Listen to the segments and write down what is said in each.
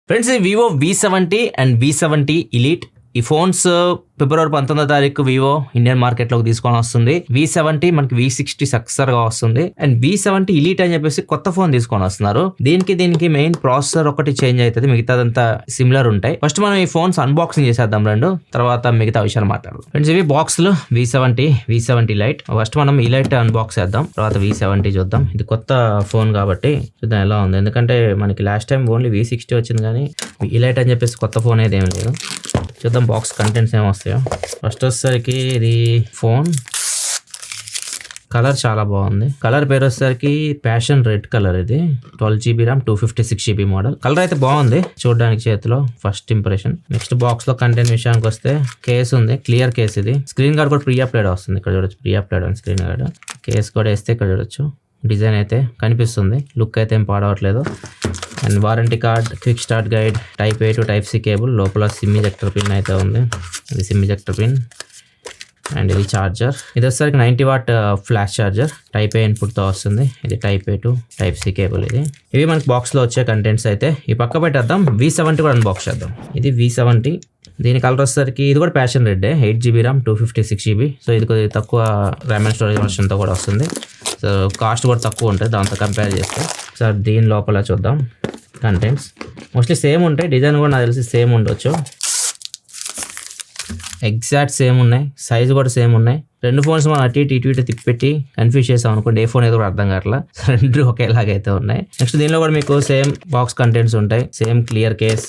Friends, ఇది Vivo V70 and V70 elite. ఈ phones ఫిబ్రవరి 19వ తారీఖు వివో ఇండియన్ మార్కెట్ లోకి తీసుకొని వస్తుంది. V70 మనకి V60 సక్సెసర్ గా వస్తుంది. అండ్ V70 ఎలీట్ అని చెప్పేసి కొత్త ఫోన్ తీసుకొని వస్తున్నారు. దీనికి మెయిన్ ప్రాసెసర్ ఒకటి చేంజ్ అవుతుంది, మిగతాదంతా సిమిలర్ ఉంటాయి. ఫస్ట్ మనం ఈ ఫోన్స్ అన్బాక్సింగ్ చేసేద్దాం రెండు, తర్వాత మిగతా విషయాలు మాట్లాడదాం. ఫ్రెండ్స్, ఇవి బాక్స్ లో V70 లైట్. ఫస్ట్ మనం ఈ లైట్ అన్బాక్స్ చేద్దాం, తర్వాత V70 చూద్దాం. ఇది కొత్త ఫోన్ కాబట్టి చూద్దాం ఎలా ఉంది. ఎందుకంటే మనకి లాస్ట్ టైం ఓన్లీ V60 వచ్చింది, కానీ ఈ లైట్ అని చెప్పేసి కొత్త ఫోన్ అయితే ఏం లేదు. చూద్దాం బాక్స్ కంటెంట్స్ ఏమి వస్తాయో. ఫస్ట్ వచ్చేసరికి ఇది ఫోన్ కలర్ చాలా బాగుంది. కలర్ పేరు వచ్చేసరికి ప్యాషన్ రెడ్ కలర్. ఇది 12GB RAM 256GB model. Colour అయితే బాగుంది చూడడానికి చేతిలో, ఫస్ట్ ఇంప్రెషన్. నెక్స్ట్ బాక్స్ లో కంటెంట్ విషయానికి వస్తే కేస్ ఉంది, క్లియర్ కేస్. ఇది స్క్రీన్ గార్డ్ కూడా ప్రీ అప్లైడ్ వస్తుంది, ఇక్కడ చూడొచ్చు. ప్రీ అప్లైడ్ అని స్క్రీన్ గార్డ్. కేస్ కూడా వేస్తే ఇక్కడ చూడొచ్చు. డిజైన్ అయితే కనిపిస్తుంది, లుక్ అయితే ఏం పాడవట్లేదు. And warranty card, quick start guide, type A to type C cable, లోపల సిమ్ ఇంజెక్టర్ పిన్ అయితే ఉంది. ఇది సిమ్ ఇంజెక్టర్ పిన్. అండ్ ఇది చార్జర్. ఇది వచ్చేసరికి 90W flash charger, type A ఇన్పుట్తో వస్తుంది. ఇది type A to type C cable. ఇవి మనకి బాక్స్లో వచ్చే కంటెంట్స్ అయితే. ఈ పక్క పెట్టేద్దాం. V70 కూడా అన్బాక్స్ చేద్దాం. ఇది V70. దీని కలర్ వచ్చేసరికి ఇది కూడా passion red, 8GB RAM 256GB. So ఇది కొద్దిగా తక్కువ ర్యామ్ అండ్ స్టోరేజ్ వర్షన్తో కూడా వస్తుంది. సో కాస్ట్ కూడా తక్కువ ఉంటుంది దాంతో కంపేర్ చేస్తే. సార్ దీని లోపల చూద్దాం కంటెంట్స్. మోస్ట్లీ సేమ్ ఉంటాయి, డిజైన్ కూడా నాకు తెలిసి సేమ్ ఉండొచ్చు. ఎగ్జాక్ట్ సేమ్ ఉన్నాయి, సైజు కూడా సేమ్ ఉన్నాయి. రెండు ఫోన్స్ మనం అటు ఇటు తిప్పెట్టి కన్ఫ్యూజ్ చేసాం అనుకోండి, ఏ ఫోన్ ఏదో కూడా అర్థం కావట్లా. రెండు ఒకేలాగైతే ఉన్నాయి. నెక్స్ట్ దీనిలో కూడా మీకు సేమ్ బాక్స్ కంటెంట్స్ ఉంటాయి, same clear case,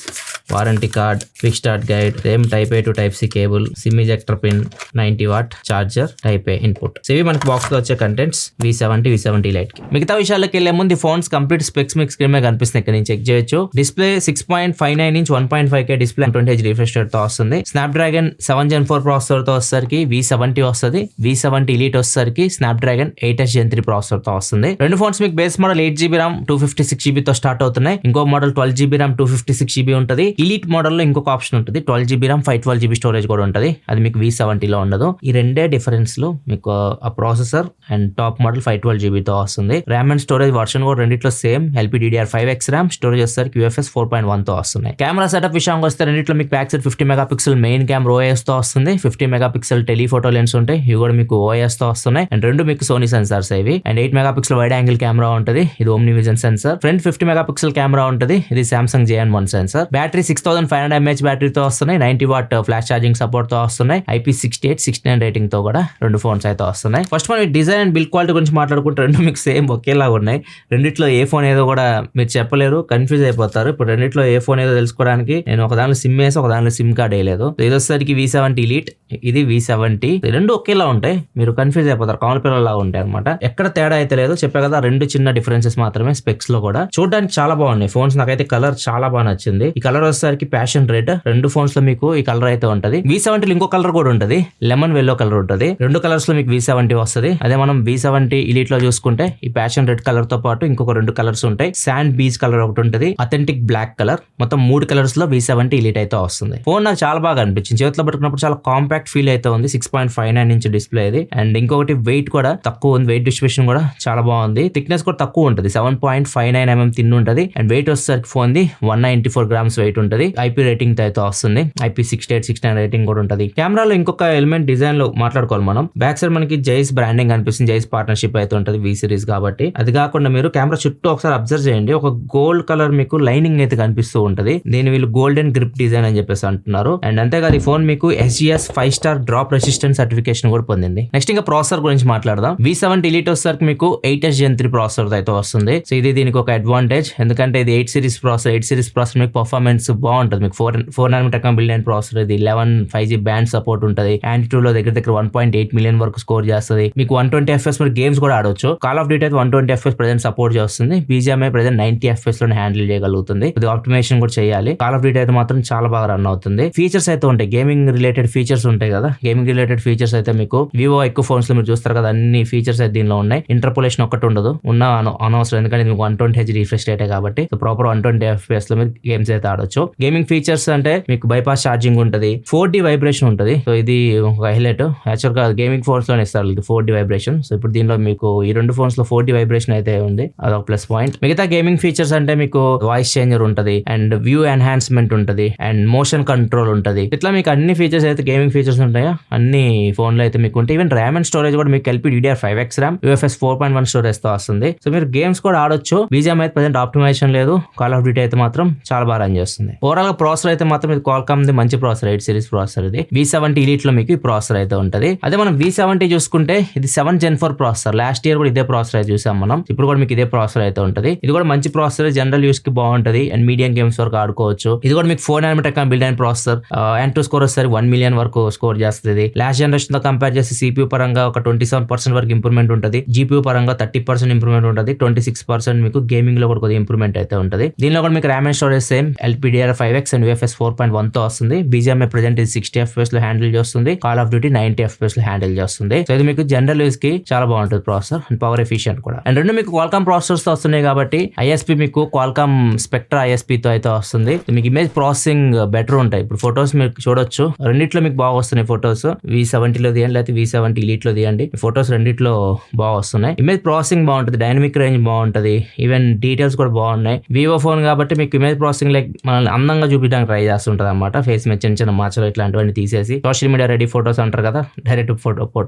warranty card, quick start guide, same type A to type C cable, SIM injector pin, 90W charger, type A input. So ఇవి మనకి బాక్స్ లో వచ్చే కంటెంట్స్ V70 లైట్ కి. మిగతా విషయాలకు వెళ్లే ముందు ఫోన్స్ కంప్లీట్ స్పెక్స్ మీకు స్క్రీన్ మీద కనిపిస్తుంది, ఇక్కడ నుంచి చెక్ చేయొచ్చు. Display 6.59 inch 1.5K display, 20Hz refresh rate తో వస్తుంది. స్నాప్డ్రాగన్ 7 Gen 4 ప్రాసెసర్ తో వచ్చేసరికి V70 వస్తుంది. V70 ఎలీట్ వచ్చేసరికి స్నాప్డ్రాగన్ 8H Gen 3 ప్రాసెసర్ తో వస్తుంది. రెండు ఫోన్స్ మీకు base model 8GB RAM 256GB తో స్టార్ట్ అవుతున్నాయి. ఇంకో మోడల్ 12GB RAM 256GB ఉంటుంది. ఎలీట్ మోడల్ లో ఇంకొక ఆప్షన్ ఉంటుంది, 12GB RAM 512GB స్టోరేజ్ కూడా ఉంటుంది. అది మీకు V70 లో ఉండదు. ఈ రెండే డిఫరెన్స్ లో మీకు ఆ processor and top model 512GB తో వస్తుంది. ర్యామ్ అండ్ స్టోరేజ్ వర్షన్ కూడా రెండిట్లో సేమ్, LPDDR5X RAM, స్టోరేజ్ వచ్చేసరికి UFS 4.1 తో వస్తున్నాయి. కెమెరా సెటప్ విషయానికి వస్తే రెండిట్లో మీకు back side 50 MP main camera OIS తో వస్తుంది. 50 MP టెలిఫోటో లెన్స్ ఉంటాయి, ఇవి కూడా మీకు OIS తో వస్తున్నాయి. అండ్ రెండు మీకు సోనీ సెన్సార్స్ ఇవి. And 8 MP wide angle camera ఉంటుంది, ఇది OmniVision sensor. Front 50 MP camera ఉంటుంది, ఇది Samsung JN1 sensor. Battery 6500 mAh బ్యాటరీతో వస్తున్నాయి. 90W ఫ్లాష్ ఛార్జింగ్ సపోర్ట్ తో వస్తున్నాయి. IP68 69 రేటింగ్ తో కూడా రెండు ఫోన్స్ అయితే వస్తున్నాయి. ఫస్ట్ మనం డిజైన్ అండ్ బిల్డ్ క్వాలిటీ గురించి మాట్లాడుకుంటే రెండు మీకు సేమ్ ఒకేలాగా ఉన్నాయి. రెండిట్లో ఏ ఫోన్ ఏదో కూడా మీరు చెప్పలేరు, కన్ఫ్యూజ్ అయిపోతారు. ఇప్పుడు రెండిట్లో ఏ ఫోన్ ఏదో తెలుసుకోవడానికి నేను ఒక దానిలో సిమ్ వేసి ఒక దానిలో సిమ్ కార్డ్ వేయలేదు. ఇది వచ్చేసరికి V70 ఎలీట్, ఇది V70. రెండు ఒకేలా ఉంటాయి, మీరు కన్ఫ్యూజ్ అయిపోతారు, కామన్ పిల్లలా ఉంటాయి అనమాట. ఎక్కడ తేడా అయితే లేదు, చెప్పా కదా. రెండు చిన్న డిఫరెన్సెస్ మాత్రమే స్పెక్స్ లో కూడా. చూడడానికి చాలా బాగున్నాయి ఫోన్స్, నాకైతే కలర్ చాలా బాగా నచ్చింది. ఈ కలర్ వచ్చేసరికి ప్యాషన్ రెడ్. రెండు ఫోన్స్ లో మీకు ఈ కలర్ అయితే ఉంటది. V70 ఇంకో కలర్ కూడా ఉంటది, లెమన్ వెల్లో కలర్ ఉంటుంది. రెండు కలర్స్ లో మీకు V70 వస్తుంది. అదే మనం V70 ఎలీట్ లో చూసుకుంటే ఈ ప్యాషన్ రెడ్ కలర్ తో పాటు ఇంకొక రెండు కలర్స్ ఉంటాయి. శాండ్ బీచ్ కలర్ ఒకటి ఉంటుంది, అథెంటిక్ బ్లాక్ కలర్. మొత్తం 3 కలర్స్ లో V70 ఎలీట్ అయితే వస్తుంది. ఫోన్ నాకు చాలా బాగా అనిపించింది, చేతిలో పట్టుకున్నప్పుడు చాలా కాంపాక్ట్ ఫీల్ అయితే ఉంది. 6.59 ఇంచ్ డిస్ప్లే ఇది. అండ్ ఇంకొకటి వెయిట్ కూడా తక్కువ ఉంది, వెయిట్ డిస్ట్రిబ్యూషన్ కూడా చాలా బాగుంది. థిక్నెస్ కూడా తక్కువ ఉంటుంది, 7.59 mm తిన్ ఉంటుంది. అండ్ వెయిట్ వచ్చేసరికి ఫోన్ ది 194 grams వెయిట్ ఉంటుంది. IP రేటింగ్ తో అయితే వస్తుంది, IP68 69 రేటింగ్ కూడా ఉంటుంది. కెమెరాలో ఇంకొక ఎలిమెంట్ డిజైన్ లో మాట్లాడుకోవాలి మనం. బ్యాక్ సైడ్ మనకి జైస్ బ్రాండింగ్ అనిపిస్తుంది, జైస్ పార్ట్నర్షిప్ అయితే ఉంటుంది V సిరీస్ కాబట్టి. అది కాకుండా మీరు కెమెరా చుట్టూ ఒకసారి అబ్జర్వ్ చేయండి, ఒక గోల్డ్ కలర్ మీకు లైనింగ్ అయితే కనిపిస్తూ ఉంటుంది. దీని వీళ్ళు గోల్డెన్ గ్రిప్ డిజైన్ అని చెప్పేసి అంటున్నారు. అండ్ అంతేకాదు ఈ ఫోన్ మీకు SGS 5-star drop resistant certification కూడా పొందింది. నెక్స్ట్ ఇంకా ప్రాసెసర్ గురించి మాట్లాడదాం. V70 ఎలీట్ వచ్చేసరికి మీకు 8H Gen 3 ప్రాసెసర్ అయితే వస్తుంది. సో ఇది దీనికి ఒక అడ్వాంటేజ్, ఎందుకంటే ఇది 8 సిరీస్ ప్రాసెసర్ మీకు పర్ఫార్మెన్స్ బాగుంటుంది. మీకు 4 nm బిలియన్ ప్రాసెసర్, ఇది 11 5G బ్యాండ్ సపోర్ట్ ఉంటుంది. Antutu లో దగ్గర 1.8 మిలియన్ వరకు స్కోర్ చేస్తుంది. మీకు 120 FPS మీరు గేమ్స్ కూడా ఆడొచ్చు. కాల్ ఆఫ్ డ్యూటీ అయితే 120 FPS ప్రెజెంట్ సపోర్ట్ చేస్తుంది. BGMI ప్రెజెంట్ 90 FPS లో హ్యాండిల్ చేయగలుగుతుంది. ఇది ఆప్టిమైజేషన్ కూడా చేయాలి. కాల్ ఆఫ్ డ్యూటీ అయితే మాత్రం చాలా బాగా రన్ అవుతుంది. ఫీచర్స్ అయితే ఉంటాయి, గేమింగ్ రిలేటెడ్ ఫీచర్స్ ఉంటాయి కదా. గేమింగ్ రిలేటెడ్ ఫీచర్స్ అయితే మీకు వివో ఎక్కువ ఫోన్స్ లో మీరు చూస్తారు కదా, అన్ని ఫీచర్స్ అయితే దీనిలో ఉన్నాయి. ఇంటర్పోలేషన్ ఒకటి ఉండదు, ఉన్న అనవసరం, ఎందుకంటే మీకు 120Hz రిఫ్రెష్ రేటే కాబట్టి. ప్రాపర్ 120 FPS లో మీరు గేమ్స్ అయితే ఆడొచ్చు. చేసుకోవచ్చు. గేమింగ్ ఫీచర్స్ అంటే మీకు బైపాస్ ఛార్జింగ్ ఉంటుంది, 4D వైబ్రేషన్ ఉంటుంది. సో ఇది ఒక హైలైట్. యాక్చువల్ గా గేమింగ్ ఫోన్స్ లోనే ఇస్తారు 4D వైబ్రేషన్. సో ఇప్పుడు దీనిలో మీకు ఈ 2 ఫోన్స్ లో 4D వైబ్రేషన్ అయితే ఉంది, అదొక ప్లస్ పాయింట్. మిగతా గేమింగ్ ఫీచర్స్ అంటే మీకు వాయిస్ చేంజర్ ఉంటుంది, అండ్ వ్యూ ఎన్హాన్స్మెంట్ ఉంటుంది, అండ్ మోషన్ కంట్రోల్ ఉంటుంది. ఇట్లా మీకు అన్ని ఫీచర్స్ అయితే గేమింగ్ ఫీచర్స్ ఉంటాయో అన్ని ఫోన్ లో అయితే మీకు ఉంటాయి. ఈవెన్ ర్యామ్ అండ్ స్టోరేజ్ కూడా మీకు LPDDR5X ర్యామ్, UFS 4.1 స్టోరేజ్ తో వస్తుంది. సో మీరు గేమ్స్ కూడా ఆడొచ్చు. BGM అయితే ప్రెజెంట్ ఆప్టిమైజేషన్ లేదు. కాల్ ఆఫ్ డ్యూటీ అయితే మాత్రం చాలా బాగా రన్ చేస్తుంది. ఓవరాల్ గా ప్రాసెసర్ అయితే మాత్రం ఇది Qualcomm ది మంచి ప్రాసెసర్, 8 సిరీస్ ప్రాసెసర్. ఇది V70 Elite లో మీకు ఈ ప్రాసెసర్ అయితే ఉంటుంది. అదే మనం V70 చూసుకుంటే ఇది 7th Gen 4 processor. Last year కూడా ఇదే ప్రాసెసర్ అయితే చూసాం మనం. ఇప్పుడు కూడా మీకు ఇదే ప్రాసెసర్ అయితే ఉంటుంది. ఇది కూడా మంచి ప్రాసెసర్, జనరల్ యూస్ కి బాగుంటది అండ్ మీడియం గేమ్స్ వరకు ఆడుకోవచ్చు. ఇది కూడా మీకు 4 nm బిల్డ్ అయిన ప్రాసెసర్. N2 స్కోర్ వచ్చేసరికి 1 million వరకు స్కోర్ చేస్తుంది. లాస్ట్ జనరేషన్ తో కంపేర్ చేసి CPU పరంగా ఒక 27% వరకు ఇంప్రూవ్మెంట్ ఉంటుంది. GPU పరంగా 30% ఇంప్రూవ్మెంట్ ఉంటుంది. 26% మీకు గేమింగ్ లో కూడా కొద్దిగా ఇంప్రూవ్మెంట్ అయితే ఉంటుంది. దీనిలో కూడా మీకు RAM and storage same LPDDR5X and UFS 4.1 తో వస్తుంది. BGM ప్రెజెంట్ ఇది 60 FPS లో హ్యాండిల్ చేస్తుంది. కాల్ ఆఫ్ డ్యూటీ 90 FPS లో హ్యాండిల్ చేస్తుంది. సో ఇది మీకు జనరల్ యూస్ కి చాలా బాగుంటుంది ప్రాసెసర్, అండ్ పవర్ ఎఫిషియెంట్ కూడా. అండ్ రెండు మీకు Qualcomm ప్రాసెసర్స్ తో వస్తున్నాయి కాబట్టి ISP మీకు Qualcomm Spectra ISP తో అయితే వస్తుంది. మీకు ఇమేజ్ ప్రాసెసింగ్ బెటర్ ఉంటాయి. ఇప్పుడు ఫొటోస్ మీరు చూడొచ్చు, రెండిట్లో మీకు బాగా వస్తున్నాయి ఫొటోస్. V70 లో తీయండి, లేకపోతే V70 Elite లో తీయండి, ఫొటోస్ రెండిట్లో బాగా వస్తున్నాయి. ఇమేజ్ ప్రాసెసింగ్ బాగుంటుంది, డైనమిక్ రేంజ్ బాగుంటుంది, ఈవెన్ డీటెయిల్స్ కూడా బాగున్నాయి. వివో ఫోన్ కాబట్టి మీకు ఇమేజ్ ప్రాసెసింగ్ లైక్ మనల్ని అందంగా చూపించడానికి ట్రై చేస్తుంటది అనమాట. ఫేస్ మీద చిన్న చిన్న మార్చలు ఇట్లాంటివన్నీ తీసేసి సోషల్ మీడియా రెడీ ఫోటోస్ అంటారు కదా, డైరెక్ట్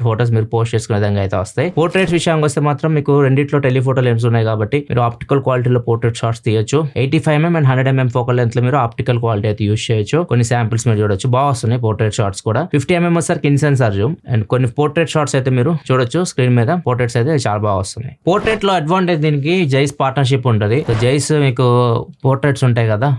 ఫోటోస్ మీరు పోస్ట్ చేసుకునే విధంగా అయితే వస్తాయి. పోర్ట్రేట్స్ విషయానికి వస్తే మాత్రం మీకు రెండిట్లో టెలిఫోటో లెన్స్ ఉన్నాయి కాబట్టి మీరు ఆప్టికల్ క్వాలిటీలో పోర్ట్రేట్ షాట్స్ తీయొచ్చు. 85mm and 100mm focal lens లో మీరు ఆప్టికల్ క్వాలిటీ అయితే యూస్ చేయొచ్చు. కొన్ని శాంపిల్స్ మీరు చూడొచ్చు, బాగా వస్తున్నాయి పోర్ట్రేట్ షాట్స్ కూడా. 50mm వచ్చేసరికి ఇన్ సెన్సార్ జూమ్, అండ్ కొన్ని పోర్ట్రేట్ షాట్స్ అయితే మీరు చూడొచ్చు స్క్రీన్ మీద. పోర్ట్రేట్స్ అయితే చాలా బాగా వస్తున్నాయి. పోర్ట్రేట్ లో అడ్వాంటేజ్ దీనికి జైస్ పార్ట్నర్షిప్ ఉంటుంది. జైస్ మీకు పోర్ట్రేట్స్ ఉంటాయి కదా,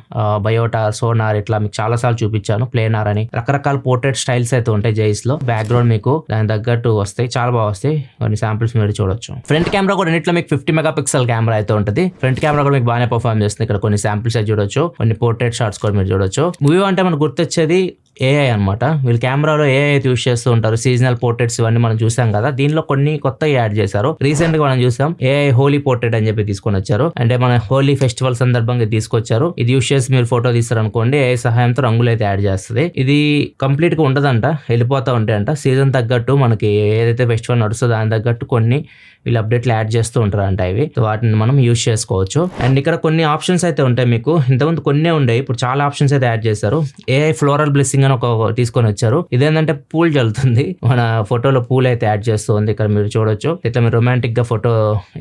బయోటా, సోనార్, ఇట్లా మీకు చాలా సార్లు చూపించాను. ప్లేనార్ అని రకరకాల పోర్ట్రేట్ స్టైల్స్ అయితే ఉంటాయి జైస్ లో. బ్యాక్గ్రౌండ్ మీకు దాని తగ్గట్టు వస్తాయి, చాలా బాగా వస్తాయి. కొన్ని శాంపిల్స్ మీరు చూడొచ్చు. ఫ్రంట్ కెమెరా కూడా రెండిట్లో మీకు 50 మెగాపిక్సెల్ కెమెరా అయితే ఉంటుంది. ఫ్రంట్ కెమెరా కూడా మీకు బాగానే పర్ఫార్మ్ చేస్తుంది. ఇక్కడ కొన్ని శాంపిల్స్ అయితే చూడొచ్చు, కొన్ని పోర్ట్రేట్ షాట్స్ కూడా మీరు చూడొచ్చు. మూవీ అంటే మనకు గుర్తొచ్చేది AI అనమాట. వీళ్ళు కెమెరాలో AI యూస్ చేస్తూ ఉంటారు. సీజనల్ పోర్ట్రేట్స్ ఇవన్నీ మనం చూసాం కదా, దీనిలో కొన్ని కొత్త యాడ్ చేశారు. రీసెంట్ గా మనం చూసాం AI హోలీ పోర్ట్రేట్ అని చెప్పి తీసుకొని వచ్చారు. అంటే మన హోలీ ఫెస్టివల్ సందర్భంగా తీసుకొచ్చారు. ఇది యూస్ చేసి మీరు ఫోటో తీస్తారు అనుకోండి, AI సహాయంతో రంగులు అయితే యాడ్ చేస్తుంది. ఇది కంప్లీట్ గా ఉండదంట, వెళ్ళిపోతా ఉంటాయంట. సీజన్ తగ్గట్టు మనకి ఏదైతే ఫెస్టివల్ నడుస్తుందో దాని తగ్గట్టు కొన్ని వీళ్ళు అప్డేట్లు యాడ్ చేస్తూ ఉంటారంట. ఇవి వాటిని మనం యూస్ చేసుకోవచ్చు. అండ్ ఇక్కడ కొన్ని ఆప్షన్స్ అయితే ఉంటాయి మీకు. ఇంతకుముందు కొన్ని ఉండేవి, ఇప్పుడు చాలా ఆప్షన్స్ అయితే యాడ్ చేశారు. AI ఫ్లోరల్ బ్లెస్సింగ్ అని ఒక తీసుకొని వచ్చారు. ఇదేంటంటే పూల్ జల్లుతుంది, మన ఫోటోలో పూల్ అయితే యాడ్ చేస్తుంది. ఇక్కడ మీరు చూడొచ్చు. ఇట్లా మీరు రొమాంటిక్ గా ఫోటో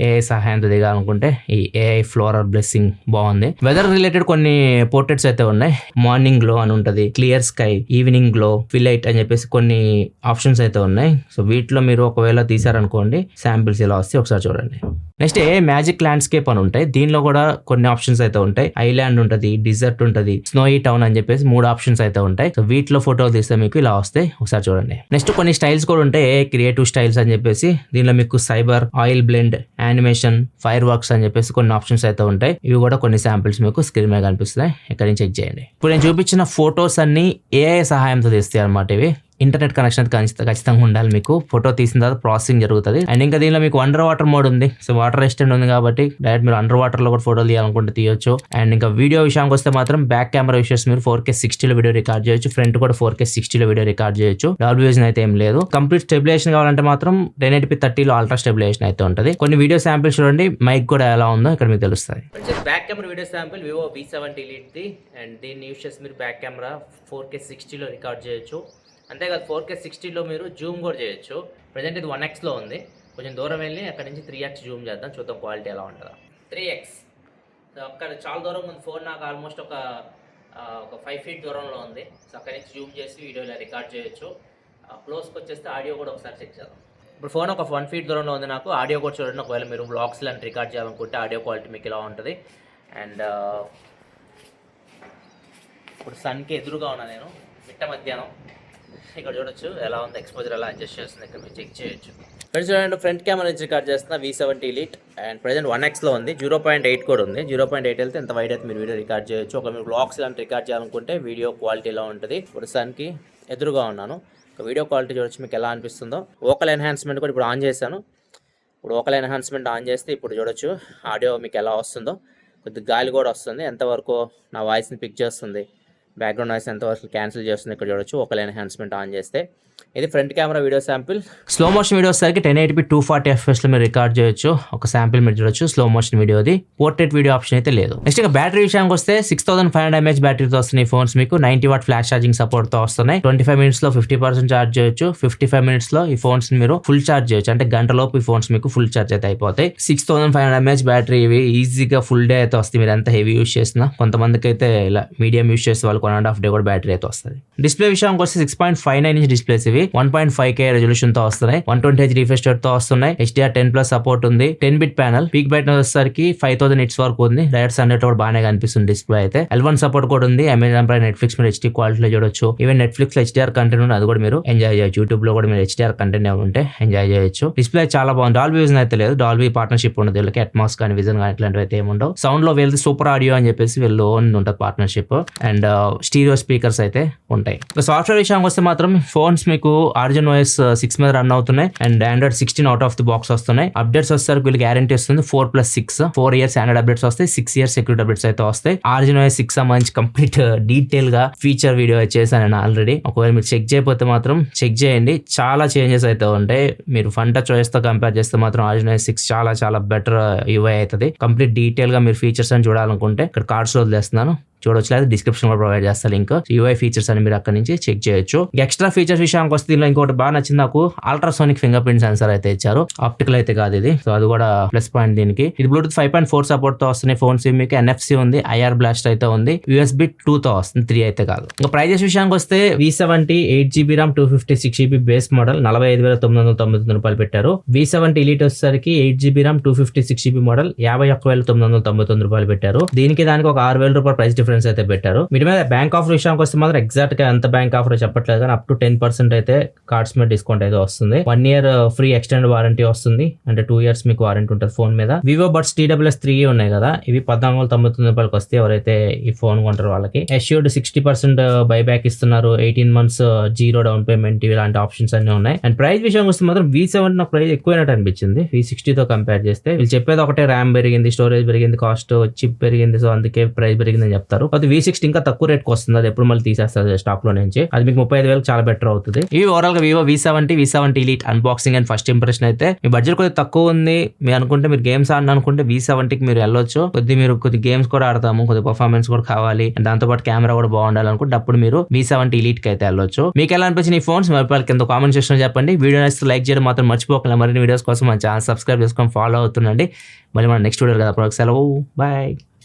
AI సహాయంతో దిగాలనుకుంటే ఈ AI ఫ్లోరల్ బ్లెస్సింగ్ బాగుంది. వెదర్ రిలేటెడ్ కొన్ని పోర్ట్రేట్స్ అయితే ఉన్నాయి. మార్నింగ్ గ్లో అని ఉంటది, క్లియర్ స్కై, ఈవినింగ్ గ్లో, ఫిలైట్ అని చెప్పేసి కొన్ని ఆప్షన్స్ అయితే ఉన్నాయి. సో వీటిలో మీరు ఒకవేళ తీసారనుకోండి, శాంపిల్స్ ఇలా వస్తే ఒకసారి చూడండి. నెక్స్ట్ మ్యాజిక్ ల్యాండ్స్కేప్ అని ఉంటాయి. దీనిలో కూడా కొన్ని ఆప్షన్స్ అయితే ఉంటాయి. ఐలాండ్ ఉంటుంది, డిజర్ట్ ఉంటుంది, స్నోయి టౌన్ అని చెప్పేసి 3 ఆప్షన్స్ అయితే ఉంటాయి. సో వీటిలో ఫోటోలు తీస్తే మీకు ఇలా వస్తాయి, ఒకసారి చూడండి. నెక్స్ట్ కొన్ని స్టైల్స్ కూడా ఉంటాయి, క్రియేటివ్ స్టైల్స్ అని చెప్పేసి. దీనిలో మీకు cyber, oil blend, animation, fire works అని చెప్పేసి కొన్ని ఆప్షన్స్ అయితే ఉంటాయి. ఇవి కూడా కొన్ని శాంపిల్స్ మీకు స్క్రీన్ మీద కనిపిస్తున్నాయి, ఇక్కడ నుంచి చెక్ చేయండి. ఇప్పుడు నేను చూపించిన ఫోటోస్ అన్ని AI సహాయంతో తీస్తాయి అనమాట. ఇవి ఇంటర్నెట్ కనెక్షన్ ఖచ్చితంగా ఉండాలి. మీకు ఫోటో తీసిన తర్వాత ప్రాసెసింగ్ జరుగుతుంది. అండ్ ఇంకా దీనిలో మీకు అండర్ వాటర్ మోడ్ ఉంది. సో వాటర్ రెసిస్టెంట్ ఉంది కాబట్టి డైరెక్ట్ మీరు అండర్ వాటర్ లో కూడా ఫోటోలు తీయాలనుకుంటే తీయొచ్చు. అండ్ ఇంకా వీడియో విషయానికి వస్తే మాత్రం బ్యాక్ కెమెరా విషయస్ మీరు 4K 60 లో వీడియో రికార్డ్ చేయొచ్చు. ఫ్రంట్ కూడా 4K 60 లో వీడియో రికార్డ్ చేయొచ్చు. డబుల్ విజన్ అయితే ఏం లేదు. కంప్లీట్ స్టెబిలైజేషన్ కావాలంటే మాత్రం 1080p 30 లో అల్ట్రా స్టెబిలైజేషన్ అయితే ఉంటుంది. కొన్ని వీడియో శాంపిల్స్ చూడండి, మైక్ కూడా ఎలా ఉందో ఇక్కడ మీకు తెలుస్తుంది. Back camera video sample Vivo V70 Elite the. And దీన్ని యూస్ చేసి మీరు బ్యాక్ కెమెరా 4K 60 లో రికార్డ్ చేయొచ్చు. అంతేకాదు 4K 60 లో మీరు జూమ్ కూడా చేయొచ్చు. ప్రజెంట్ ఇది 1x లో ఉంది. కొంచెం దూరం వెళ్ళి అక్కడ నుంచి 3x జూమ్ చేద్దాం, చూద్దాం క్వాలిటీ ఎలా ఉంటుందో. 3x సో అక్కడ చాలా దూరం ఉంది ఫోన్, నాకు ఆల్మోస్ట్ ఒక 5 feet దూరంలో ఉంది. సో అక్కడ నుంచి జూమ్ చేసి వీడియోలో రికార్డ్ చేయొచ్చు. క్లోజ్కి వచ్చేస్తే ఆడియో కూడా ఒకసారి చెక్ చేద్దాం. ఇప్పుడు ఫోన్ ఒక 1 feet దూరంలో ఉంది నాకు. ఆడియో కూడా చూడండి, ఒకవేళ మీరు వ్లాగ్స్ లాంటి రికార్డ్ చేయాలనుకుంటే ఆడియో క్వాలిటీ మీకు ఇలా ఉంటుంది. అండ్ ఇప్పుడు సన్కి ఎదురుగా ఉన్నా నేను, మిట్ట మధ్యాహ్నం. ఇక్కడ చూడొచ్చు ఎలా ఉంది, ఎక్స్పోజర్ ఎలా అడ్జస్ట్ చేస్తుంది, ఇక్కడ మీరు చెక్ చేయొచ్చు. ఫ్రెండ్స్ చూడండి, ఫ్రంట్ కెమెరా నుంచి రికార్డ్ చేస్తున్న V70 Elite. And present 1x లో ఉంది. 0.8 కూడా ఉంది. 0.8 వెళ్తే ఎంత వైడ్ అయితే మీరు వీడియో రికార్డ్ చేయొచ్చు. ఒక మీరు వ్లాగ్స్ లాంటి రికార్డ్ చేయాలనుకుంటే వీడియో క్వాలిటీ ఎలా ఉంటుంది. ఇప్పుడు సన్కి ఎదురుగా ఉన్నాను, వీడియో క్వాలిటీ చూడొచ్చు మీకు ఎలా అనిపిస్తుందో. వోకల్ ఎన్హాన్స్మెంట్ కూడా ఇప్పుడు ఆన్ చేశాను. ఇప్పుడు వోకల్ ఎన్హాన్స్మెంట్ ఆన్ చేస్తే ఇప్పుడు చూడొచ్చు ఆడియో మీకు ఎలా వస్తుందో. కొద్దిగా గాలి కూడా వస్తుంది, ఎంతవరకు నా వాయిస్ని పిక్ చేస్తుంది, బ్యాక్గ్రౌండ్ నాయిస్ ఎంతవరకు క్యాన్సిల్ చేస్తుంది ఇక్కడ చూడొచ్చు ఒకవేళ ఎన్హాన్స్మెంట్ ఆన్ చేస్తే. ఇది front camera video sample. Slow motion video వచ్చేసరికి 1080p 240 fps లో మీరు రికార్డ్ చేయొచ్చు. ఒక శాంపిల్ మీరు చూడొచ్చు స్లో మోషన్ వీడియోది. పోర్ట్రేట్ వీడియో ఆప్షన్ అయితే లేదు. నెక్స్ట్ ఇక బ్యాటరీ విషయానికి వస్తే 6500 mAh బ్యాటరీతో వస్తున్నాయి ఫోన్స్ మీకు. 90 వాట్ ఫ్లాష్ ఛార్జింగ్ సపోర్ట్ తో వస్తున్నాయి. 25 minutes లో 50% ఛార్జ్ చేయొచ్చు. 55 minutes లో ఈ ఫోన్స్ మీరు ఫుల్ ఛార్జ్ చేయొచ్చు. అంటే గంట లోపు ఈ ఫోన్స్ మీకు ఫుల్ ఛార్జ్ అయితే అయిపోతాయి. 6500 mAh బ్యాటరీ ఇవి ఈజీగా ఫుల్ డే అయితే వస్తాయి మీరు ఎంత హెవీ యూస్ చేసినా. కొంతమందికి అయితే ఇలా మీడియం యూస్ చేసే వాళ్ళు 1.5 day కూడా బ్యాటరీ అయితే వస్తుంది. డిస్ప్లే విషయానికి వస్తే 6.59 inch డిస్ప్లేస్ ఇవి. 1.5K రెజల్యూషన్ తో వస్తున్నాయి. 120Hz రిఫ్రెష్ రేట్ తో వస్తున్నాయి. HDR10+ సపోర్ట్ ఉంది. 10-bit panel. పీక్ బ్రైట్నెస్ వచ్చేసరికి 5000 nits వరకు ఉంది. డైరెక్ట్ సన్లైట్ కూడా బాగానే కనిపిస్తుంది డిస్ప్లే అయితే. L1 సపోర్ట్ కూడా ఉంది. అమెజాన్ ప్రైమ్, నెట్ఫ్లిక్స్ మీరు HD క్వాలిటీలో చూడొచ్చు. ఈవెన్ నెట్ఫ్లిక్స్ లో HDR కంటెంట్ ఉంది, అది కూడా మీరు ఎంజాయ్ చేయొచ్చు. యూట్యూబ్ లో కూడా మీరు HDR కంటెంట్ ఏమైనా ఉంటే ఎంజాయ్ చేయొచ్చు. డిస్ప్లే చాలా బాగుంది. డాల్బీ విజన్ అయితే లేదు. డాల్బీ పార్ట్నర్షిప్ ఉండదు వీళ్ళకి. అట్మాస్ కానీ విజన్ కానీ ఇట్లాంటివి అయితే ఏముండవు. సౌండ్ లో వీళ్ళది సూపర్ ఆడియో అని చెప్పేసి వీళ్ళు ఓన్ ఉంటుంది పార్ట్నర్షిప్. అండ్ స్టీరియో స్పీకర్స్ అయితే ఉంటాయి. సాఫ్ట్వేర్ విషయానికి వస్తే మాత్రం ఫోన్స్ మీకు ఆర్జిన్ OS 6 మీద రన్ అవుతున్నాయి. And Android 16 out of the box వస్తున్నాయి. అప్డేట్స్ వస్తారు వీళ్ళు గ్యారంటీ వస్తుంది 4+6 4 years Android అప్డేట్స్ వస్తాయి. 6 years సెక్యూరిటీ అప్డేట్స్ అయితే వస్తాయి. ఆర్జిన్ OS 6 సంబంధించి కంప్లీట్ డీటెయిల్ గా ఫీచర్ వీడియో చేశాను నేను ఆల్రెడీ. ఒకవేళ మీరు చెక్ చేయకపోతే మాత్రం చెక్ చేయండి. చాలా చేంజెస్ అయితే ఉంటాయి. మీరు ఫన్ టచ్ OS తో కంపేర్ చేస్తే మాత్రం ఆర్జిన్ OS 6 చాలా చాలా బెటర్ UI అవుతుంది. కంప్లీట్ డీటెయిల్ గా మీరు ఫీచర్స్ అని చూడాలనుకుంటే ఇక్కడ కార్డ్స్ లో వదిలేస్తున్నాను చూడొచ్చు, లేదా డిస్క్రిప్షన్ లో ప్రొవైడ్ చేస్తా లింక్. UI ఫీచర్స్ అని మీరు అక్కడ నుంచి చెక్ చేయొచ్చు. ఎక్స్ట్రా ఫీచర్స్ విషయానికి వస్తే దీనిలో ఇంకోటి బాగా నచ్చింది నాకు, అల్ట్రాసోనిక్ ఫింగర్ ప్రింట్ సెన్సర్ అయితే ఇచ్చారు. ఆప్టికల్ అయితే కాదు ఇది, సో అది కూడా ప్లస్ పాయింట్ దీనికి. ఇది బ్లూటూత్ 5.4 సపోర్ట్ తో వస్తున్నాయి ఫోన్స్. మీకు NFC ఉంది, IR బ్లాస్ట్ అయితే ఉంది, USB 2 తో వస్తుంది, 3 అయితే కాదు. ఇంకా ప్రైజెస్ విషయానికి వస్తే V70 8GB RAM 256GB base model 45,999 రూపాయలు పెట్టారు. V70 ఎలీట్ వచ్చేసరికి 8GB RAM 256GB మోడల్ 51,999 రూపాయలు పెట్టారు. దీనికి దానికి ఒక 6,000 రూపాయలు ప్రైస్ డిఫరెన్స్ అయితే పెట్టారు. వీటి మీద బ్యాంక్ ఆఫర్ విషయానికి వస్తే మాత్రం ఎగ్జాక్ట్ గా ఎంత బ్యాంక్ ఆఫర్ చెప్పట్లేదు కానీ అప్ టు 10% అయితే కార్డ్స్ మీద డిస్కౌంట్ అయితే వస్తుంది. 1 year ఫ్రీ ఎక్స్టెండ్ వారంటీ వస్తుంది. అంటే 2 years మీకు వారంటీ ఉంటుంది ఫోన్ మీద. వివో బడ్స్ TWS3 ఉన్నాయి కదా, ఇవి 14,99 రూపాయలకి వస్తే ఎవరైతే ఈ ఫోన్ కొంటారో వాళ్ళకి. అష్యూర్డ్ 60% బైబ్యాక్ ఇస్తున్నారు. 18 months జీరో డౌన్ పేమెంట్, ఇలాంటి ఆప్షన్స్ అన్ని ఉన్నాయి. అండ్ ప్రైస్ విషయానికి వస్తే మాత్రం V70 నాకు ప్రైస్ ఎక్కువైనట్టు అనిపించింది V60 తో కంపేర్ చేస్తే. వీళ్ళు చెప్పేది ఒకటే, ర్యామ్ పెరిగింది, స్టోరేజ్ పెరిగింది, కాస్ట్ చిప్ పెరిగింది, సో అందుకే ప్రైస్ పెరిగిందని చెప్తారు. అది V60 ఇంకా తక్కువ రేట్కి వస్తుంది. అది ఎప్పుడు మళ్ళీ తీసేస్తారు స్టాక్ లో నుంచి. అది మీకు 35,000 చాలా బెటర్ అవుతుంది. ఇవి ఓవరాల్ గా Vivo V70 elite unboxing and first impression అయితే. మీ బడ్జెట్ కొద్దిగా తక్కువ ఉంది మీరు అనుకుంటే, మీరు గేమ్స్ ఆడిన అనుకుంటే V70కి మీరు వెళ్ళొచ్చు. కొద్ది గేమ్స్ కూడా ఆడతాము, కొద్ది పర్ఫార్మెన్స్ కూడా కావాలి, దాంతో పాటు కెమెరా కూడా బాగుండాలి అనుకుంటే అప్పుడు మీరు V70 ఎలీట్ కి అయితే వెళ్ళొచ్చు. మీకు ఎలా అనిపించిన ఈ ఫోన్స్ మరి కింద కామెంట్ సెక్షన్ లో చెప్పండి. వీడియో నచ్చితే లైక్ చేయడం మాత్రం మర్చిపోకండి. మరిన్ని వీడియోస్ కోసం మన ఛానల్ సబ్స్క్రైబ్ చేసుకొని ఫాలో అవుతుండండి. మళ్ళీ మన నెక్స్ట్ వీడియో కదా, సెలవు, బాయ్.